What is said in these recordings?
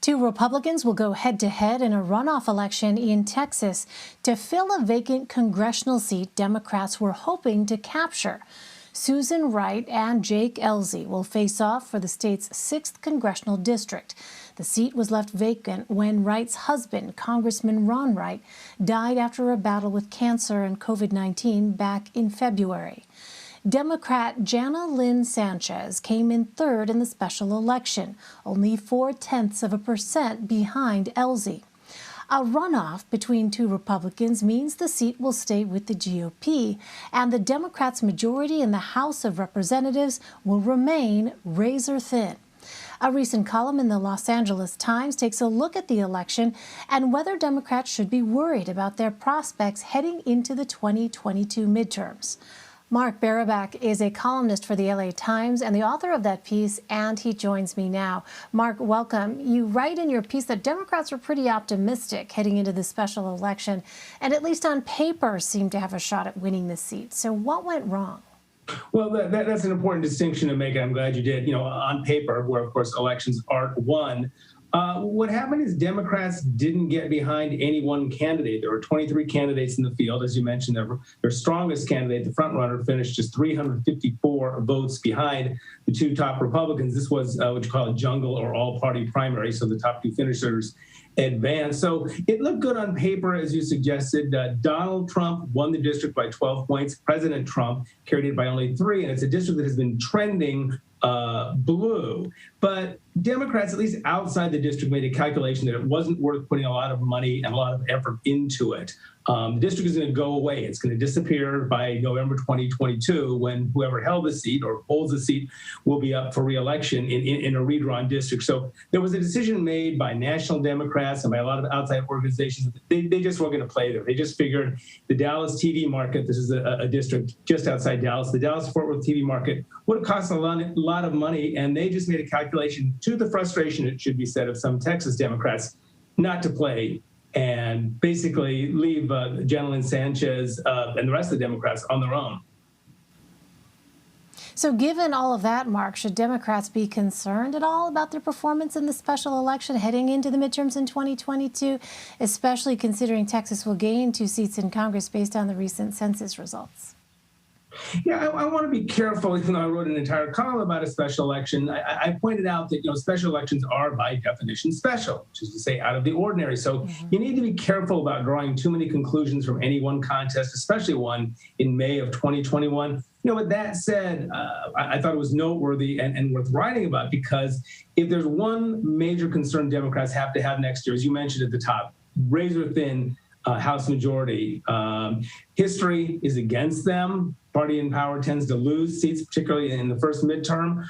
Two Republicans will go head-to-head in a runoff election in Texas to fill a vacant congressional seat Democrats were hoping to capture. Susan Wright and Jake Ellzey will face off for the state's 6th congressional district. The seat was left vacant when Wright's husband, Congressman Ron Wright, died after a battle with cancer and COVID-19 back in February. Democrat Jana Lynn Sanchez came in third in the special election, only 0.4% behind Ellzey. A runoff between two Republicans means the seat will stay with the GOP, and the Democrats' majority in the House of Representatives will remain razor thin. A recent column in the Los Angeles Times takes a look at the election and whether Democrats should be worried about their prospects heading into the 2022 midterms. Mark Barabak is a columnist for the LA Times and the author of that piece, and he joins me now. Mark, welcome. You write in your piece that Democrats are pretty optimistic heading into the special election, and at least on paper seem to have a shot at winning the seat. So what went wrong? Well, that's an important distinction to make, and I'm glad you did. You know, on paper, where, of course, elections aren't won, what happened is Democrats didn't get behind any one candidate. There were 23 candidates in the field. As you mentioned, their strongest candidate, the front runner, finished just 354 votes behind the two top Republicans. This was what you call a jungle or all-party primary, so the top two finishers advanced. So it looked good on paper, as you suggested. Donald Trump won the district by 12 points. President Trump carried it by only 3, and it's a district that has been trending blue. But Democrats, at least outside the district, made a calculation that it wasn't worth putting a lot of money and a lot of effort into it. The district is going to go away. It's going to disappear by November 2022, when whoever held the seat or holds the seat will be up for re-election in a redrawn district. So there was a decision made by national Democrats and by a lot of outside organizations. They just weren't going to play there. They just figured the Dallas TV market, this is a district just outside Dallas, the Dallas-Fort Worth TV market would have cost a lot of money, and they just made a calculation, to the frustration, it should be said, of some Texas Democrats, not to play and basically leave Jana Lynn Sanchez and the rest of the Democrats on their own. So given all of that, Mark, should Democrats be concerned at all about their performance in the special election heading into the midterms in 2022, especially considering Texas will gain 2 seats in Congress based on the recent census results? Yeah, I want to be careful, even though I wrote an entire column about a special election. I pointed out that, special elections are by definition special, which is to say out of the ordinary. So you need to be careful about drawing too many conclusions from any one contest, especially one in May of 2021. With that said, I thought it was noteworthy and worth writing about, because if there's one major concern Democrats have to have next year, as you mentioned at the top, razor thin House majority. History is against them. Party in power tends to lose seats, particularly in the first midterm.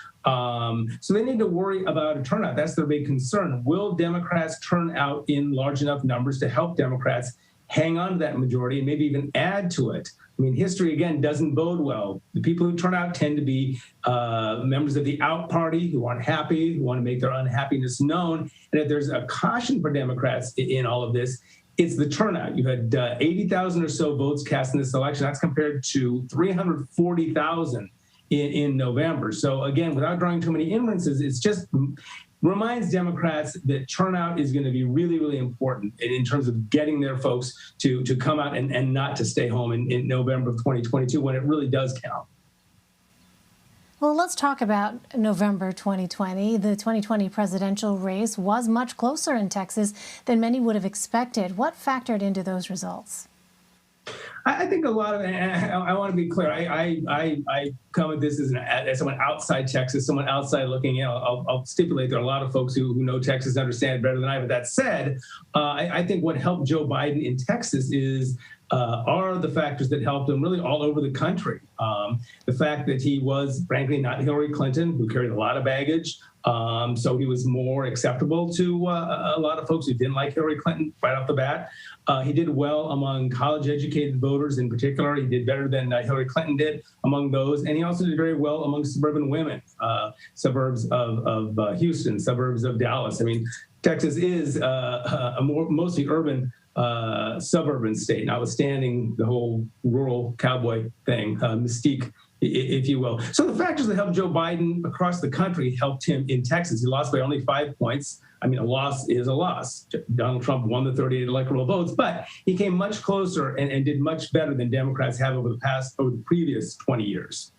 So they need to worry about a turnout. That's their big concern. Will Democrats turn out in large enough numbers to help Democrats hang on to that majority and maybe even add to it? I mean, history, again, doesn't bode well. The people who turn out tend to be members of the out party who aren't happy, who want to make their unhappiness known. And if there's a caution for Democrats in all of this, it's the turnout. You had 80,000 or so votes cast in this election. That's compared to 340,000 in November. So again, without drawing too many inferences, it's just reminds Democrats that turnout is going to be really, really important in terms of getting their folks to come out and not to stay home in November of 2022, when it really does count. Well, let's talk about November 2020. The 2020 presidential race was much closer in Texas than many would have expected. What factored into those results? I think a lot of, and I want to be clear, I come at this as someone outside Texas, someone outside looking in. I'll stipulate there are a lot of folks who know Texas understand it better than I. But that said, I think what helped Joe Biden in Texas are the factors that helped him really all over the country. The fact that he was, frankly, not Hillary Clinton, who carried a lot of baggage. So he was more acceptable to a lot of folks who didn't like Hillary Clinton right off the bat. He did well among college-educated voters in particular. He did better than Hillary Clinton did among those. And he also did very well among suburban women, suburbs of Houston, suburbs of Dallas. I mean, Texas is a mostly urban suburban state, notwithstanding the whole rural cowboy thing, mystique if you will. So the factors that helped Joe Biden across the country helped him in Texas. He lost by only 5 points. I mean, a loss is a loss. Donald Trump won the 38 electoral votes, but he came much closer and did much better than Democrats have over the previous 20 years.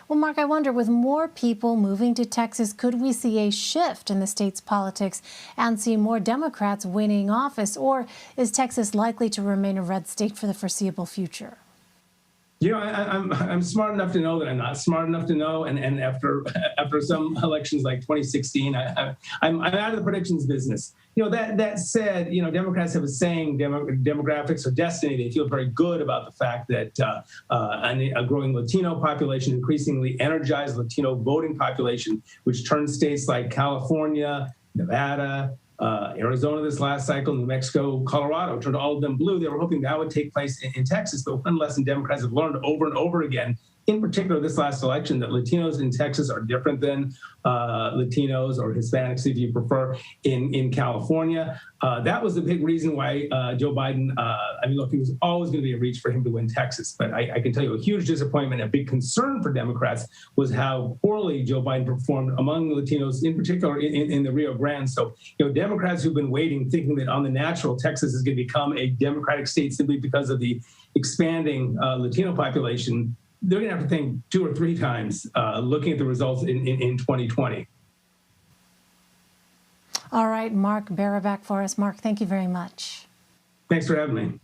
Well, Mark, I wonder, with more people moving to Texas, could we see a shift in the state's politics and see more Democrats winning office, or is Texas likely to remain a red state for the foreseeable future? You know, I'm smart enough to know that I'm not smart enough to know, and after some elections like 2016, I'm out of the predictions business. You know, that said, you know, Democrats have a saying, demographics are destiny. They feel very good about the fact that a growing Latino population, increasingly energized Latino voting population, which turns states like California, Nevada, Arizona this last cycle, New Mexico, Colorado, turned all of them blue. They were hoping that would take place in Texas. But one lesson Democrats have learned over and over again, in particular this last election, that Latinos in Texas are different than Latinos or Hispanics, if you prefer, in California. That was the big reason why Joe Biden, I mean, look, it was always going to be a reach for him to win Texas. But I can tell you a huge disappointment, a big concern for Democrats was how poorly Joe Biden performed among Latinos, in particular in the Rio Grande. So, you know, Democrats who've been waiting, thinking that on the natural, Texas is going to become a Democratic state simply because of the expanding Latino population, they're going to have to think 2 or 3 times looking at the results in 2020. All right, Mark Barabak for us. Mark, thank you very much. Thanks for having me.